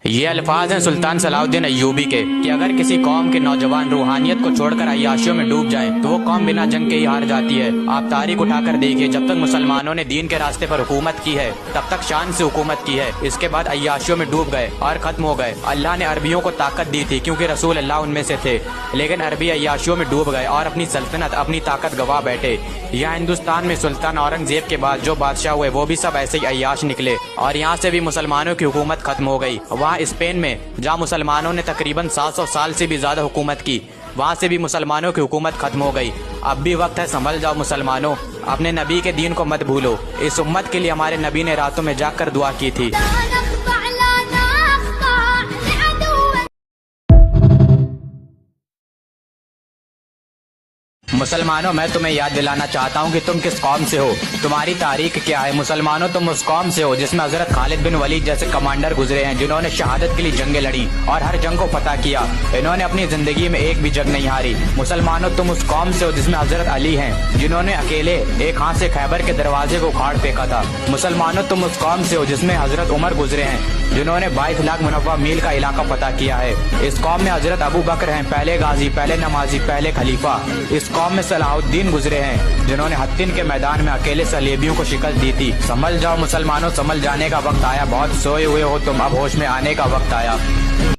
یہ الفاظ ہیں سلطان صلاح الدین ایوبی کے کہ اگر کسی قوم کے نوجوان روحانیت کو چھوڑ کر عیاشیوں میں ڈوب جائیں تو وہ قوم بنا جنگ کے ہی ہار جاتی ہے۔ آپ تاریخ اٹھا کر دیکھیے، جب تک مسلمانوں نے دین کے راستے پر حکومت کی ہے تب تک شان سے حکومت کی ہے، اس کے بعد عیاشیوں میں ڈوب گئے اور ختم ہو گئے۔ اللہ نے عربیوں کو طاقت دی تھی کیونکہ رسول اللہ ان میں سے تھے، لیکن عربی عیاشیوں میں ڈوب گئے اور اپنی سلطنت، اپنی طاقت گوا بیٹھے۔ یہاں ہندوستان میں سلطان اورنگزیب کے بعد جو بادشاہ ہوئے وہ بھی سب ایسے ہی عیاش نکلے اور یہاں سے بھی مسلمانوں کی حکومت ختم ہو گئی۔ وہاں اسپین میں جہاں مسلمانوں نے تقریباً 700 سال سے بھی زیادہ حکومت کی، وہاں سے بھی مسلمانوں کی حکومت ختم ہو گئی۔ اب بھی وقت ہے، سنبھل جاؤ مسلمانوں، اپنے نبی کے دین کو مت بھولو۔ اس امت کے لیے ہمارے نبی نے راتوں میں جاگ کر دعا کی تھی۔ مسلمانوں، میں تمہیں یاد دلانا چاہتا ہوں کہ تم کس قوم سے ہو، تمہاری تاریخ کیا ہے۔ مسلمانوں، تم اس قوم سے ہو جس میں حضرت خالد بن ولید جیسے کمانڈر گزرے ہیں، جنہوں نے شہادت کے لیے جنگیں لڑی اور ہر جنگ کو فتح کیا۔ انہوں نے اپنی زندگی میں ایک بھی جنگ نہیں ہاری۔ مسلمانوں، تم اس قوم سے ہو جس میں حضرت علی ہیں، جنہوں نے اکیلے ایک ہاتھ سے خیبر کے دروازے کو اکھاڑ پھینکا تھا۔ مسلمانوں، تم اس قوم سے ہو جس میں حضرت عمر گزرے ہیں، جنہوں نے 22 لاکھ منوع میل کا علاقہ فتح کیا ہے۔ اس قوم میں حضرت ابو بکر ہیں، پہلے غازی، پہلے نمازی، پہلے خلیفہ۔ اس قوم میں صلاح الدین گزرے ہیں، جنہوں نے حطین کے میدان میں اکیلے صلیبیوں کو شکست دی تھی۔ سنبھل جاؤ مسلمانوں، سنبھل جانے کا وقت آیا، بہت سوئے ہوئے ہو تم، اب ہوش میں آنے کا وقت آیا۔